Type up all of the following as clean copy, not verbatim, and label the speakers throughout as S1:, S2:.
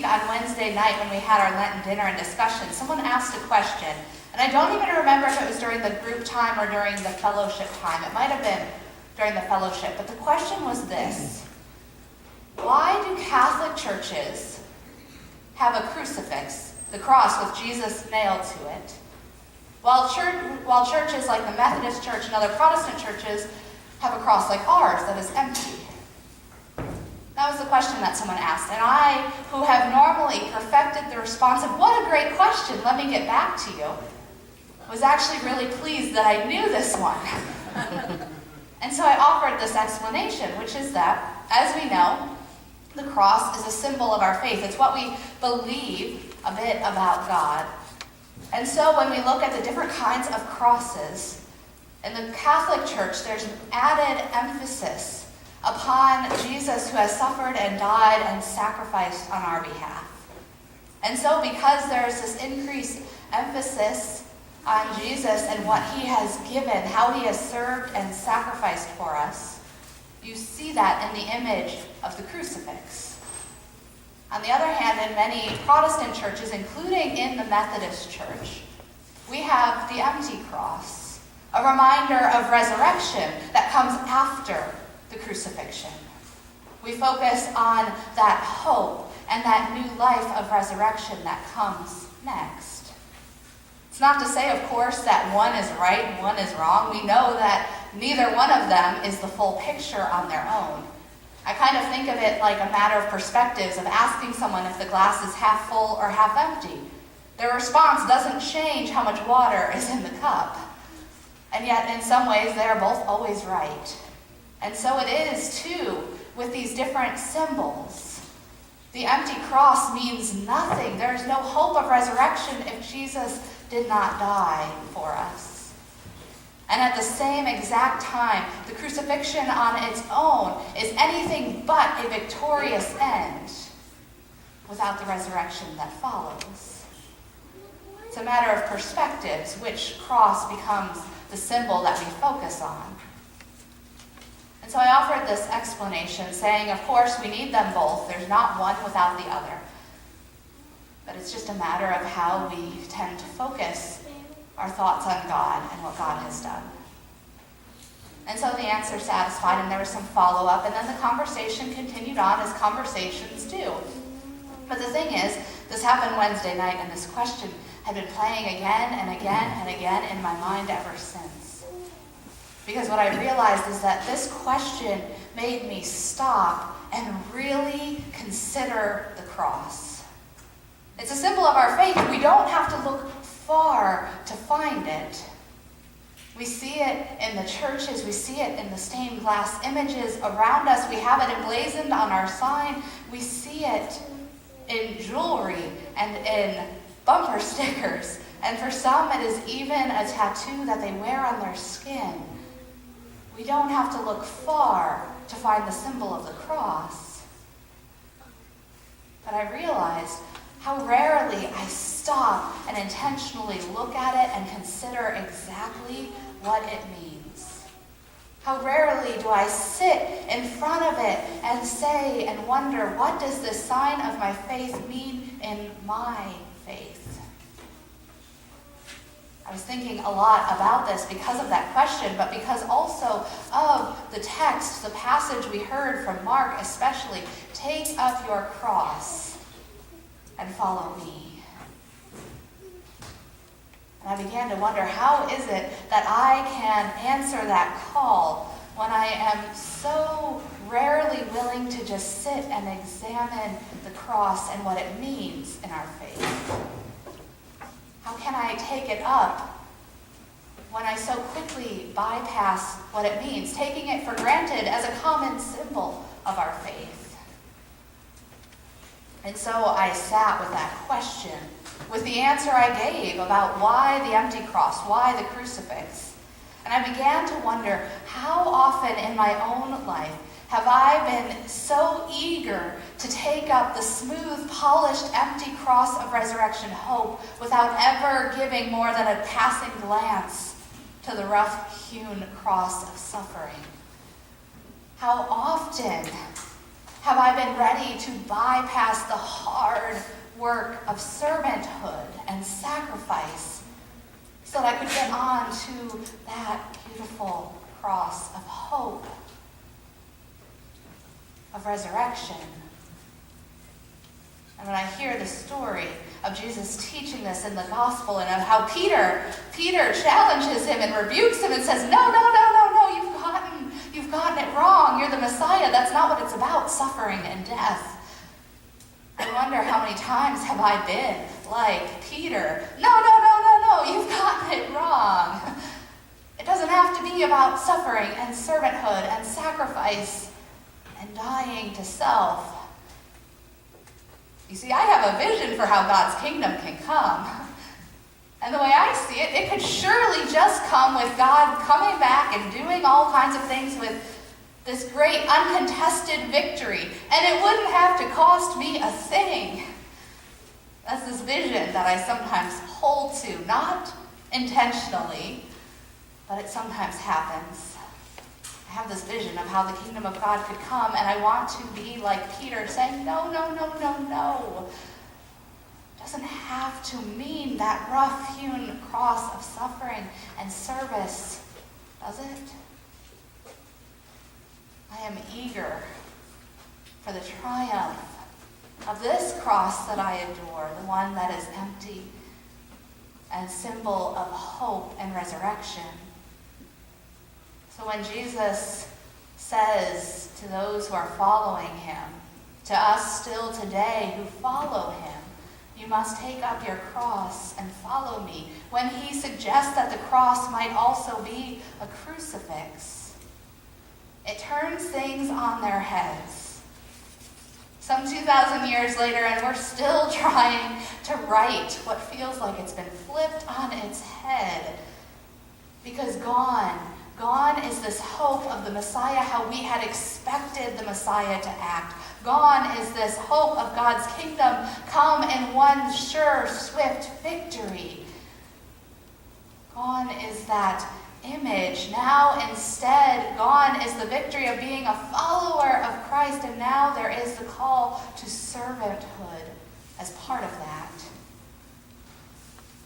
S1: week on Wednesday night when we had our Lenten dinner and discussion, someone asked a question, and I don't even remember if it was during the group time or during the fellowship time. It might have been during the fellowship, but the question was this: why do Catholic churches have a crucifix, the cross with Jesus nailed to it, while churches like the Methodist Church and other Protestant churches have a cross like ours that is empty? That was the question that someone asked. And I, who have normally perfected the response of, "What a great question, let me get back to you," was actually really pleased that I knew this one. And so I offered this explanation, which is that, as we know, the cross is a symbol of our faith. It's what we believe a bit about God. And so when we look at the different kinds of crosses, in the Catholic Church, there's an added emphasis upon Jesus, who has suffered and died and sacrificed on our behalf. And so because there's this increased emphasis on Jesus and what he has given, how he has served and sacrificed for us, you see that in the image of the crucifix. On the other hand, in many Protestant churches, including in the Methodist Church, we have the empty cross, a reminder of resurrection that comes after the crucifixion. We focus on that hope and that new life of resurrection that comes next. It's not to say, of course, that one is right and one is wrong. We know that neither one of them is the full picture on their own. I kind of think of it like a matter of perspectives, of asking someone if the glass is half full or half empty. Their response doesn't change how much water is in the cup. And yet, in some ways, they are both always right. And so it is, too, with these different symbols. The empty cross means nothing. There is no hope of resurrection if Jesus did not die for us. And at the same exact time, the crucifixion on its own is anything but a victorious end without the resurrection that follows. It's a matter of perspectives, which cross becomes the symbol that we focus on. And so I offered this explanation, saying, of course, we need them both. There's not one without the other. But it's just a matter of how we tend to focus our thoughts on God and what God has done. And so the answer satisfied, and there was some follow-up, and then the conversation continued on as conversations do. But the thing is, this happened Wednesday night, and this question had been playing again and again and again in my mind ever since. Because what I realized is that this question made me stop and really consider the cross. It's a symbol of our faith. We don't have to look far to find it. We see it in the churches. We see it in the stained glass images around us. We have it emblazoned on our sign. We see it in jewelry and in bumper stickers. And for some, it is even a tattoo that they wear on their skin. We don't have to look far to find the symbol of the cross. But I realized how rarely I stop and intentionally look at it and consider exactly what it means. How rarely do I sit in front of it and say and wonder, what does this sign of my faith mean in my faith? I was thinking a lot about this because of that question, but because also of the text, the passage we heard from Mark especially, take up your cross and follow me. And I began to wonder, how is it that I can answer that call when I am so rarely willing to just sit and examine the cross and what it means in our faith? How can I take it up when I so quickly bypass what it means, taking it for granted as a common symbol of our faith? And so I sat with that question, with the answer I gave about why the empty cross, why the crucifix. And I began to wonder, how often in my own life have I been so eager to take up the smooth, polished, empty cross of resurrection hope without ever giving more than a passing glance to the rough-hewn cross of suffering? How often Have I been ready to bypass the hard work of servanthood and sacrifice so that I could get on to that beautiful cross of hope, of resurrection? And when I hear the story of Jesus teaching this in the gospel and of how Peter challenges him and rebukes him and says, no, you've gotten it wrong. You're the Messiah. That's not what it's about, suffering and death. I wonder how many times have I been like Peter? No, you've gotten it wrong. It doesn't have to be about suffering and servanthood and sacrifice and dying to self. You see, I have a vision for how God's kingdom can come. And the way I see it, it could surely just come with God coming back and doing all kinds of things with this great uncontested victory. And it wouldn't have to cost me a thing. That's this vision that I sometimes hold to, not intentionally, but it sometimes happens. I have this vision of how the kingdom of God could come, and I want to be like Peter, saying, no. It doesn't have to mean that rough-hewn cross of suffering and service, does it? I am eager for the triumph of this cross that I adore, the one that is empty and symbol of hope and resurrection. So when Jesus says to those who are following him, to us still today who follow him, you must take up your cross and follow me, when he suggests that the cross might also be a crucifix, it turns things on their heads. Some 2,000 years later, and we're still trying to right what feels like it's been flipped on its head, because gone is this hope of the Messiah, how we had expected the Messiah to act. Gone is this hope of God's kingdom come in one sure, swift victory. Gone is that image. Now instead, gone is the victory of being a follower of Christ, and now there is the call to servanthood as part of that.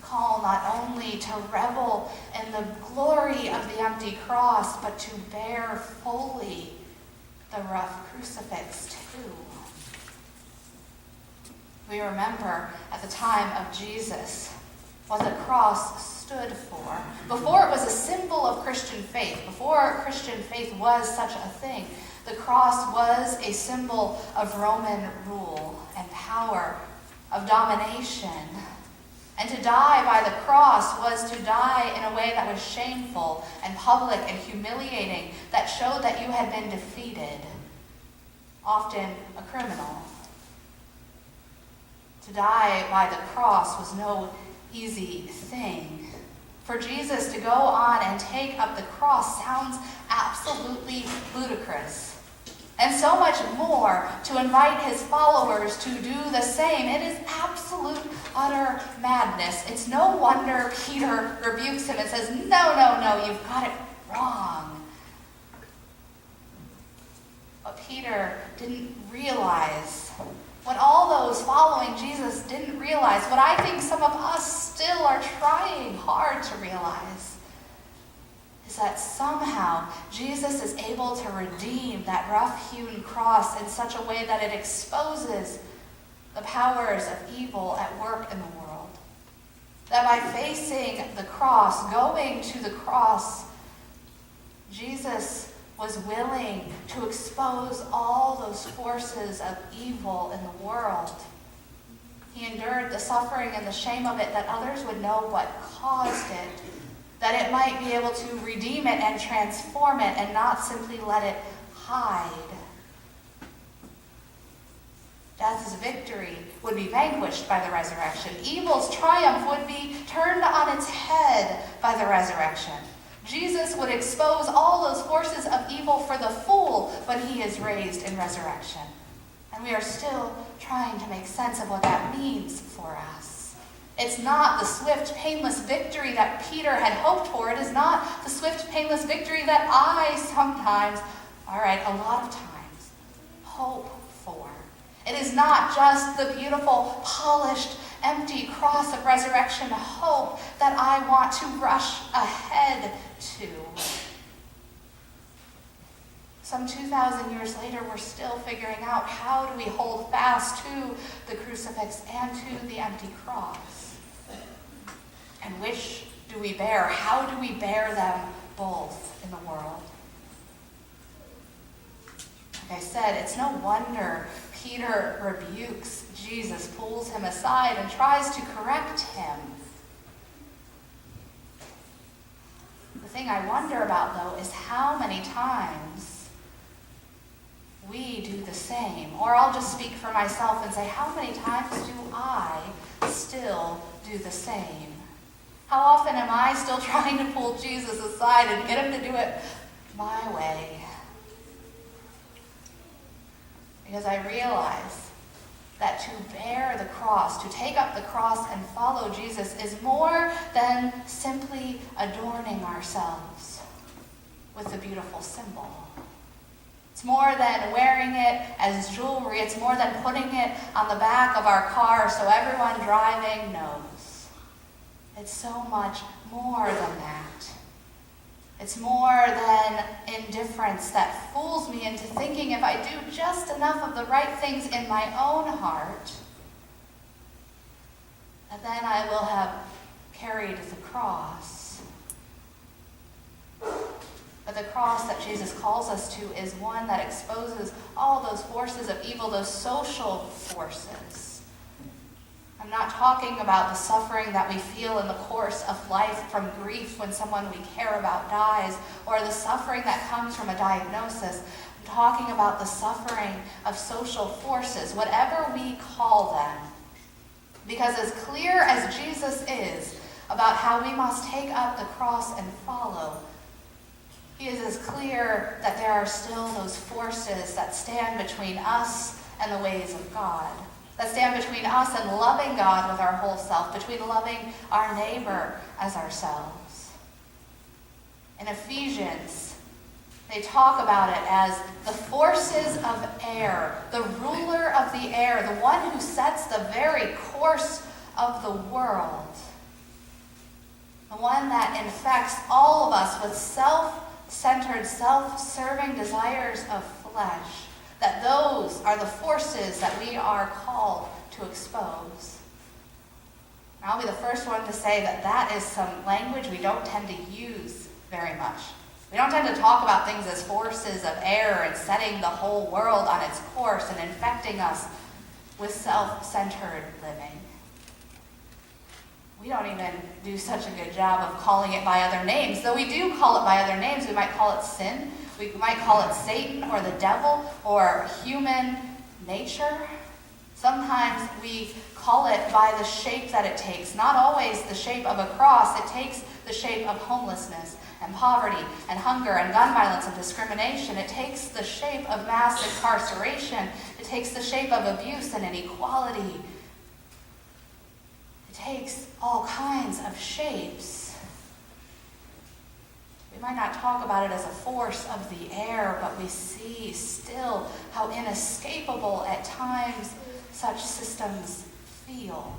S1: Call not only to revel in the glory of the empty cross, but to bear fully the rough crucifix too. We remember at the time of Jesus what the cross stood for. Before it was a symbol of Christian faith, before Christian faith was such a thing, the cross was a symbol of Roman rule and power, of domination. And to die by the cross was to die in a way that was shameful and public and humiliating, that showed that you had been defeated, often a criminal. To die by the cross was no easy thing. For Jesus to go on and take up the cross sounds absolutely ludicrous. And so much more to invite his followers to do the same. It is absolute, utter madness. It's no wonder Peter rebukes him and says, no, you've got it wrong. But Peter didn't realize, what all those following Jesus didn't realize, what I think some of us still are trying hard to realize, is that somehow Jesus is able to redeem that rough-hewn cross in such a way that it exposes the powers of evil at work in the world. That by facing the cross, going to the cross, Jesus was willing to expose all those forces of evil in the world. He endured the suffering and the shame of it, that others would know what caused it, that it might be able to redeem it and transform it and not simply let it hide. Death's victory would be vanquished by the resurrection. Evil's triumph would be turned on its head by the resurrection. Jesus would expose all those forces of evil for the full when he is raised in resurrection. And we are still trying to make sense of what that means for us. It's not the swift, painless victory that Peter had hoped for. It is not the swift, painless victory that I sometimes, a lot of times, hope for. It is not just the beautiful, polished, empty cross of resurrection hope that I want to rush ahead to. Some 2,000 years later, we're still figuring out how do we hold fast to the crucifix and to the empty cross. And which do we bear? How do we bear them both in the world? Like I said, it's no wonder Peter rebukes Jesus, pulls him aside, and tries to correct him. The thing I wonder about, though, is how many times we do the same. Or I'll just speak for myself and say, how many times do I still do the same? How often am I still trying to pull Jesus aside and get him to do it my way? Because I realize that to bear the cross, to take up the cross and follow Jesus is more than simply adorning ourselves with a beautiful symbol. It's more than wearing it as jewelry. It's more than putting it on the back of our car so everyone driving knows. It's so much more than that. It's more than indifference that fools me into thinking if I do just enough of the right things in my own heart, that then I will have carried the cross. But the cross that Jesus calls us to is one that exposes all those forces of evil, those social forces. I'm not talking about the suffering that we feel in the course of life from grief when someone we care about dies, or the suffering that comes from a diagnosis. I'm talking about the suffering of social forces, whatever we call them. Because as clear as Jesus is about how we must take up the cross and follow, he is as clear that there are still those forces that stand between us and the ways of God, that stand between us and loving God with our whole self, between loving our neighbor as ourselves. In Ephesians, they talk about it as the forces of air, the ruler of the air, the one who sets the very course of the world, the one that infects all of us with self-centered, self-serving desires of flesh, that those are the forces that we are called to expose. And I'll be the first one to say that that is some language we don't tend to use very much. We don't tend to talk about things as forces of air and setting the whole world on its course and infecting us with self-centered living. We don't even do such a good job of calling it by other names. Though we do call it by other names, we might call it sin, we might call it Satan or the devil or human nature. Sometimes we call it by the shape that it takes. Not always the shape of a cross. It takes the shape of homelessness and poverty and hunger and gun violence and discrimination. It takes the shape of mass incarceration. It takes the shape of abuse and inequality. It takes all kinds of shapes. We might not talk about it as a force of the air, but we see still how inescapable at times such systems feel,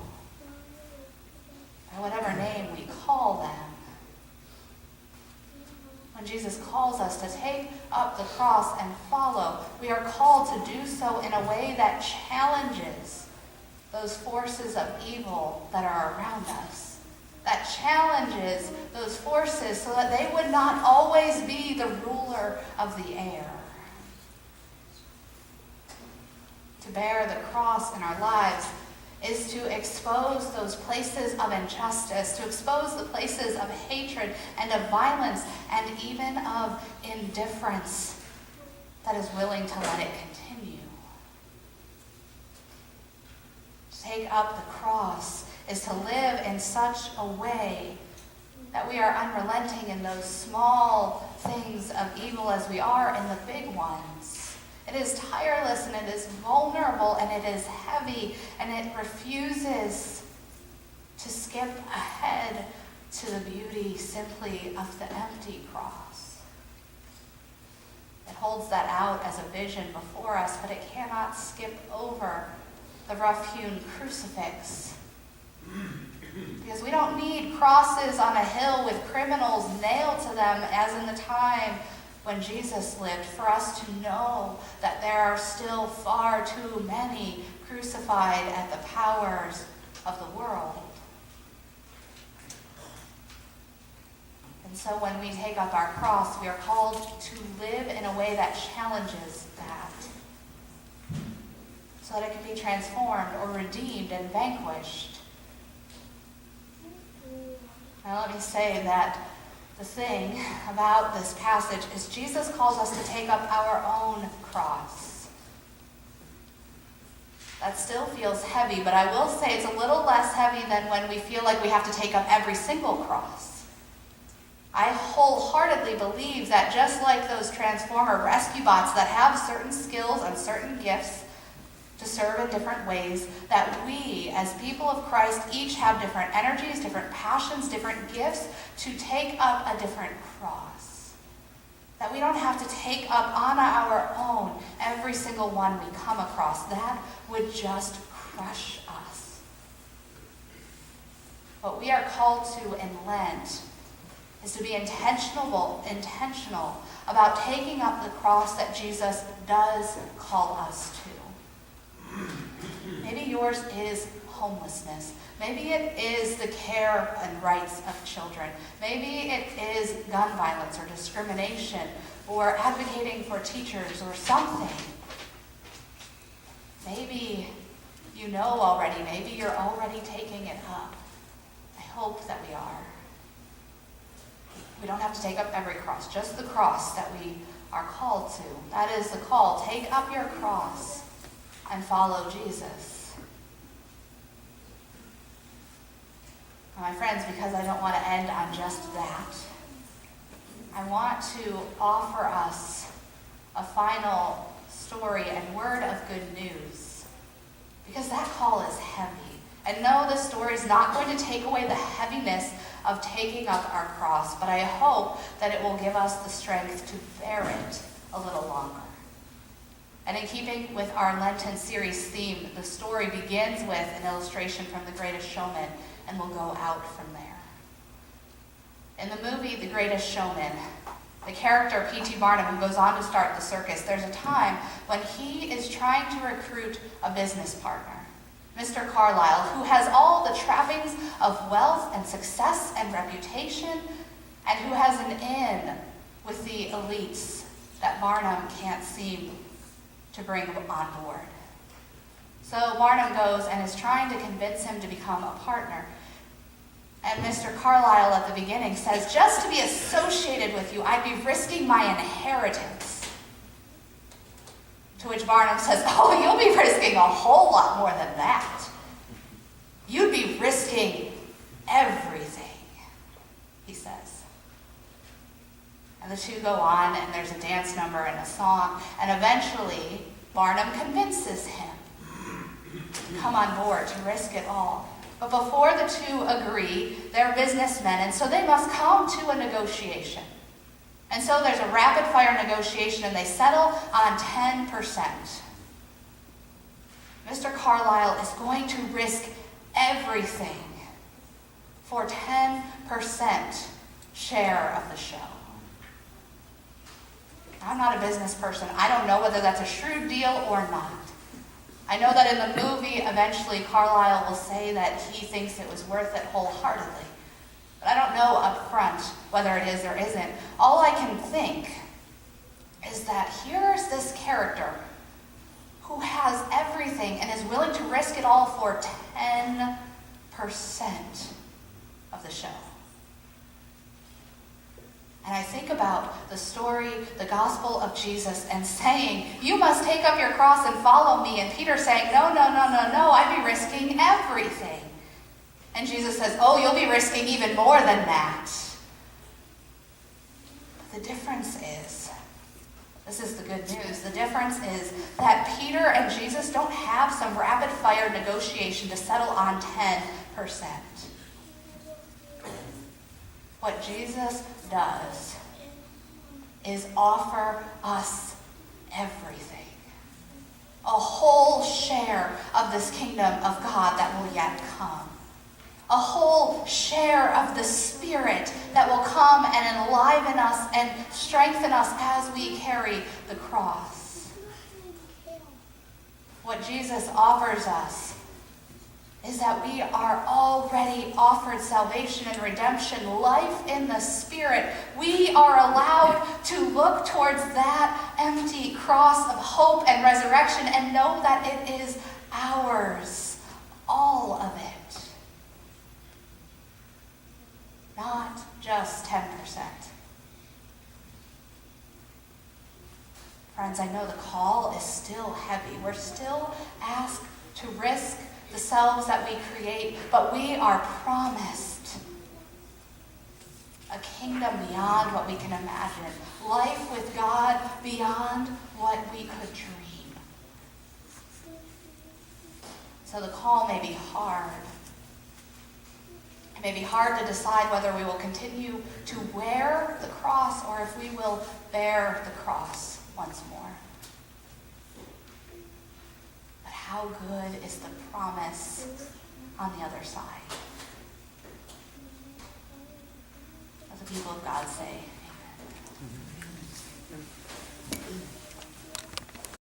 S1: by whatever name we call them. When Jesus calls us to take up the cross and follow, we are called to do so in a way that challenges those forces of evil that are around us. That challenges those forces so that they would not always be the ruler of the air. To bear the cross in our lives is to expose those places of injustice, to expose the places of hatred and of violence and even of indifference that is willing to let it continue. To take up the cross is to live in such a way that we are unrelenting in those small things of evil as we are in the big ones. It is tireless and it is vulnerable and it is heavy and it refuses to skip ahead to the beauty simply of the empty cross. It holds that out as a vision before us, but it cannot skip over the rough-hewn crucifix. Because we don't need crosses on a hill with criminals nailed to them as in the time when Jesus lived for us to know that there are still far too many crucified at the powers of the world. And so when we take up our cross, we are called to live in a way that challenges that, so that it can be transformed or redeemed and vanquished. Now let me say that the thing about this passage is Jesus calls us to take up our own cross. That still feels heavy, but I will say it's a little less heavy than when we feel like we have to take up every single cross. I wholeheartedly believe that just like those Transformer rescue bots that have certain skills and certain gifts to serve in different ways, that we, as people of Christ, each have different energies, different passions, different gifts to take up a different cross. That we don't have to take up on our own every single one we come across. That would just crush us. What we are called to in Lent is to be intentional about taking up the cross that Jesus does call us to. Maybe yours is homelessness. Maybe it is the care and rights of children. Maybe it is gun violence or discrimination or advocating for teachers or something. Maybe you know already. Maybe you're already taking it up. I hope that we are. We don't have to take up every cross, just the cross that we are called to. That is the call. Take up your cross and follow Jesus. My friends, because I don't want to end on just that, I want to offer us a final story and word of good news. Because that call is heavy. And no, this story is not going to take away the heaviness of taking up our cross, but I hope that it will give us the strength to bear it a little longer. And in keeping with our Lenten series theme, the story begins with an illustration from The Greatest Showman, and will go out from there. In the movie The Greatest Showman, the character P.T. Barnum, who goes on to start the circus, there's a time when he is trying to recruit a business partner, Mr. Carlyle, who has all the trappings of wealth and success and reputation, and who has an in with the elites that Barnum can't seem to bring on board. So Barnum goes and is trying to convince him to become a partner. And Mr. Carlyle at the beginning says, just to be associated with you, I'd be risking my inheritance. To which Barnum says, oh, you'll be risking a whole lot more than that. You'd be risking everything, he says. And the two go on, and there's a dance number and a song, and eventually Barnum convinces him to come on board, to risk it all. But before the two agree, they're businessmen, and so they must come to a negotiation. And so there's a rapid-fire negotiation, and they settle on 10%. Mr. Carlyle is going to risk everything for 10% share of the show. I'm not a business person. I don't know whether that's a shrewd deal or not. I know that in the movie, eventually Carlyle will say that he thinks it was worth it wholeheartedly. But I don't know up front whether it is or isn't. All I can think is that here's this character who has everything and is willing to risk it all for 10% of the show. And I think about the story, the gospel of Jesus, and saying, you must take up your cross and follow me. And Peter saying, no, I'd be risking everything. And Jesus says, oh, you'll be risking even more than that. But the difference is, this is the good news, the difference is that Peter and Jesus don't have some rapid-fire negotiation to settle on 10%. What Jesus does is offer us everything. A whole share of this kingdom of God that will yet come. A whole share of the Spirit that will come and enliven us and strengthen us as we carry the cross. What Jesus offers us is that we are already offered salvation and redemption, life in the Spirit. We are allowed to look towards that empty cross of hope and resurrection and know that it is ours, all of it. Not just 10%. Friends, I know the call is still heavy. We're still asked to risk the selves that we create, but we are promised a kingdom beyond what we can imagine, life with God beyond what we could dream. So the call may be hard. It may be hard to decide whether we will continue to wear the cross or if we will bear the cross once more. But how good is the promise on the other side? Let the people of God say, amen.